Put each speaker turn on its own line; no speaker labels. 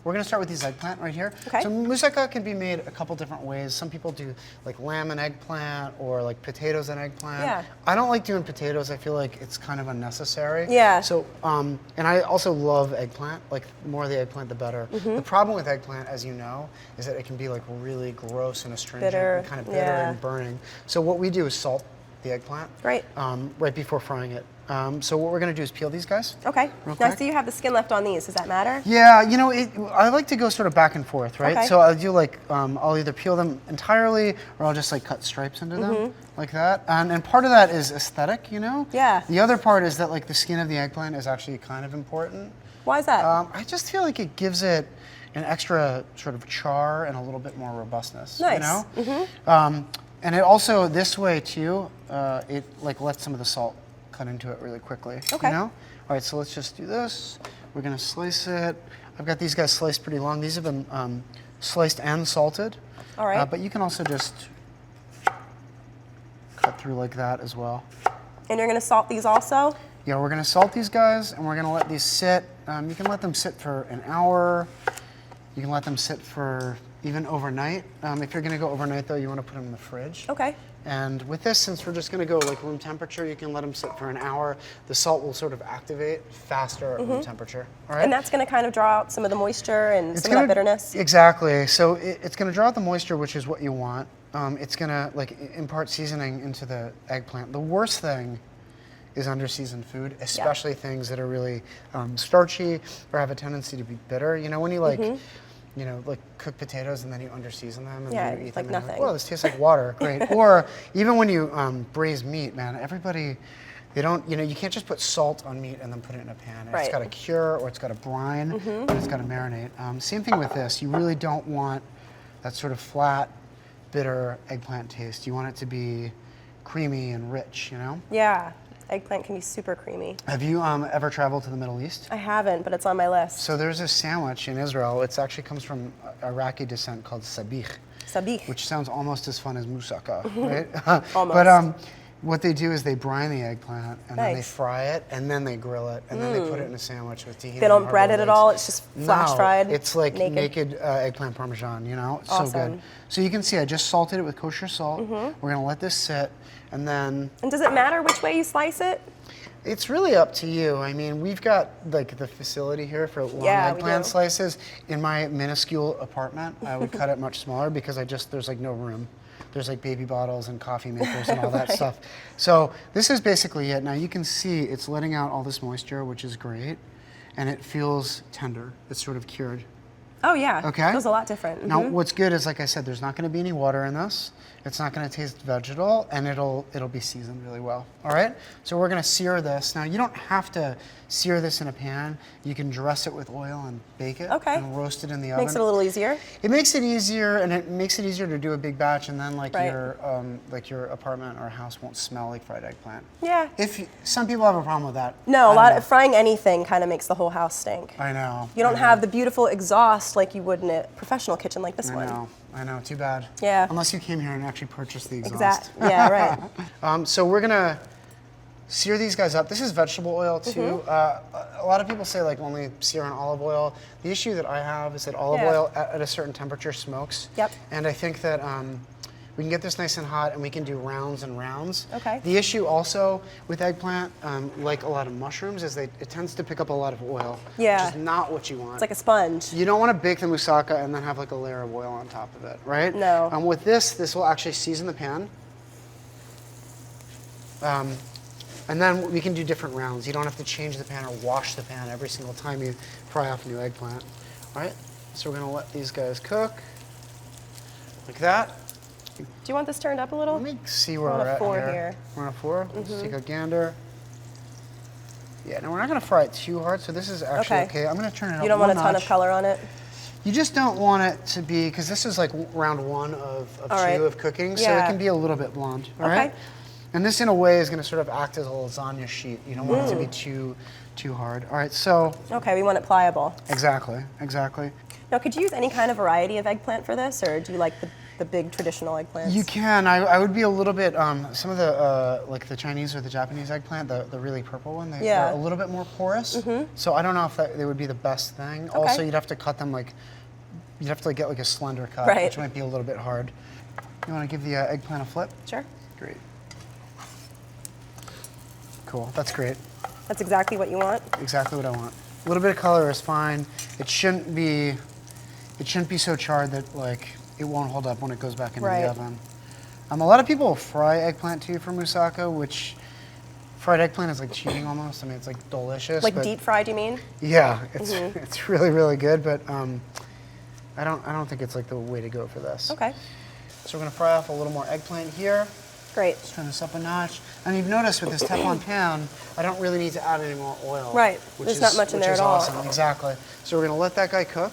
We're gonna start with these eggplant right here.
Okay.
So moussaka can be made a couple different ways. Some people do like lamb and eggplant or like potatoes and eggplant.
Yeah.
I don't like doing potatoes. I feel like it's kind of unnecessary.
Yeah.
So, and I also love eggplant. Like the more the eggplant, the better. The problem with eggplant, as you know, is that it can be like really gross and astringent
Bitter,
and kind of bitter
yeah.
and burning. So what we do is salt the eggplant.
Great.
Right before frying it. So what we're gonna do is peel these guys.
Okay.
Real
Now I
quick.
see you have the skin left on these. Does that matter?
Yeah, you know, I like to go sort of back and forth, right?
Okay.
So I'll do like, I'll either peel them entirely or I'll just like cut stripes into them, like that. And part of that is aesthetic, you know?
Yeah.
The other part is that like the skin of the eggplant is actually kind of important.
Why is that?
I just feel like it gives it an extra sort of char and a little bit more robustness,
Nice.
you know? And it also, this way too, it like lets some of the salt cut into it really quickly.
Okay.
You know? All right, so let's just do this. We're gonna slice it. I've got these guys sliced pretty long. These have been sliced and salted.
All right.
But you can also just cut through like that as well.
And you're gonna salt these also?
Yeah, we're gonna salt these guys and we're gonna let these sit. You can let them sit for an hour. You can let them sit for even overnight. If you're gonna go overnight though, you wanna put them in the fridge.
Okay.
And with this, since we're just gonna go like room temperature, you can let them sit for an hour. The salt will sort of activate faster at room temperature, all right?
And that's gonna kind of draw out some of the moisture and
It's
some of that bitterness?
Exactly, so it's gonna draw out the moisture, which is what you want. It's gonna like impart seasoning into the eggplant. The worst thing is under-seasoned food, especially things that are really starchy or have a tendency to be bitter. You know, when you like, you know, like cook potatoes and then you under-season them and then you eat
like
them and you're
nothing.
well, this tastes like water, great. Or even when you braise meat, man, everybody, they don't, you know, you can't just put salt on meat and then put it in a pan.
Right.
It's got to cure or it's got to brine and it's got to marinate. Same thing with this. You really don't want that sort of flat, bitter eggplant taste. You want it to be creamy and rich, you know?
Yeah. Eggplant can be super creamy.
Have you ever traveled to the Middle East?
I haven't, but it's on my list.
So there's a sandwich in Israel. It actually comes from Iraqi descent called sabich.
Sabich.
Which sounds almost as fun as moussaka, right?
Almost.
But what they do is they brine the eggplant and then they
Nice.
fry it and then they grill it and then they put it in a sandwich with tahini.
They don't
and
bread
hard-boiled
it at
eggs.
all? It's just flash fried?
It's like
naked?
eggplant parmesan, you know? It's so
Awesome.
good. So you can see I just salted it with kosher salt. We're gonna let this sit and then
And does it matter which way you slice it?
it's really up to you. I mean, we've got like the facility here for long
Yeah, we
eggplant
do.
slices. In my minuscule apartment, I would cut it much smaller because there's like no room. There's like baby bottles and coffee makers and all that stuff. So this is basically it. Now you can see it's letting out all this moisture, which is great. And it feels tender. It's sort of cured.
Oh yeah.
Okay.
Feels a lot different.
Now what's good is, like I said, there's not gonna be any water in this. It's not gonna taste vegetal and it'll be seasoned really well. All right? So we're gonna sear this. Now you don't have to sear this in a pan. You can dress it with oil and bake it
Okay.
and roast it in the oven.
Makes it a little easier.
It makes it easier and it makes it easier to do a big batch and then like
Right.
your apartment or house won't smell like fried eggplant.
Yeah.
Some people have a problem with that.
No,
I
a lot
don't
of frying anything kind of makes the whole house stink.
know. I know.
You don't
I know.
have the beautiful exhaust like you would in a professional kitchen like this one.
I know, too bad.
Yeah.
Unless you came here and actually purchased the exhaust.
Exactly. Yeah, right.
So we're gonna sear these guys up. This is vegetable oil too. A lot of people say like only sear in olive oil. The issue that I have is that olive
Yeah.
oil at a certain temperature smokes.
Yep.
And I think that we can get this nice and hot and we can do rounds and rounds.
Okay.
The issue also with eggplant, like a lot of mushrooms, is it tends to pick up a lot of oil.
Yeah.
Which is not what you want.
It's like a sponge.
You don't want to bake the moussaka and then have like a layer of oil on top of it, right?
No.
With this will actually season the pan. And then we can do different rounds. You don't have to change the pan or wash the pan every single time you fry off a new eggplant. All right, so we're gonna let these guys cook like that.
Do you want this turned up a little?
Let me see where
We're on
we're
a
at
4
here.
here.
We're on a 4. Let's take a gander. Yeah, now we're not gonna fry it too hard, so this is actually okay. I'm gonna turn it up.
You don't want a
one
ton of
notch.
color on it?
You just don't want it to be, because this is like round 1 of
All
2
right.
of cooking, so it
Yeah.
can be a little bit blonde. All
Okay.
right? And this, in a way, is going to sort of act as a lasagna sheet. You don't want it to be too hard. All right, so
Okay, we want it pliable.
exactly.
Now, could you use any kind of variety of eggplant for this, or do you like the the big traditional eggplants?
You can. I would be a little bit, some of the, like the Chinese or the Japanese eggplant, the really purple one, they're a little bit more porous. So I don't know if they would be the best thing.
Okay.
Also, you'd have to cut them like, you'd have to like get like a slender cut,
Right.
which might be a little bit hard. You want to give the eggplant a flip?
Sure.
Great. Cool, that's great.
That's exactly what you want?
Exactly what I want. A little bit of color is fine. It shouldn't be so charred that like it won't hold up when it goes back into the oven. A lot of people fry eggplant too for moussaka, which fried eggplant is like cheating almost. I mean, it's like delicious.
Like deep fried, you mean?
Yeah, it's really, really good, but I don't think it's like the way to go for this.
Okay.
So we're gonna fry off a little more eggplant here.
Great.
Let's turn this up a notch. And you've noticed with this Teflon pan, I don't really need to add any more oil.
Right. There's not much in there at all.
Which is awesome, exactly. So we're gonna let that guy cook.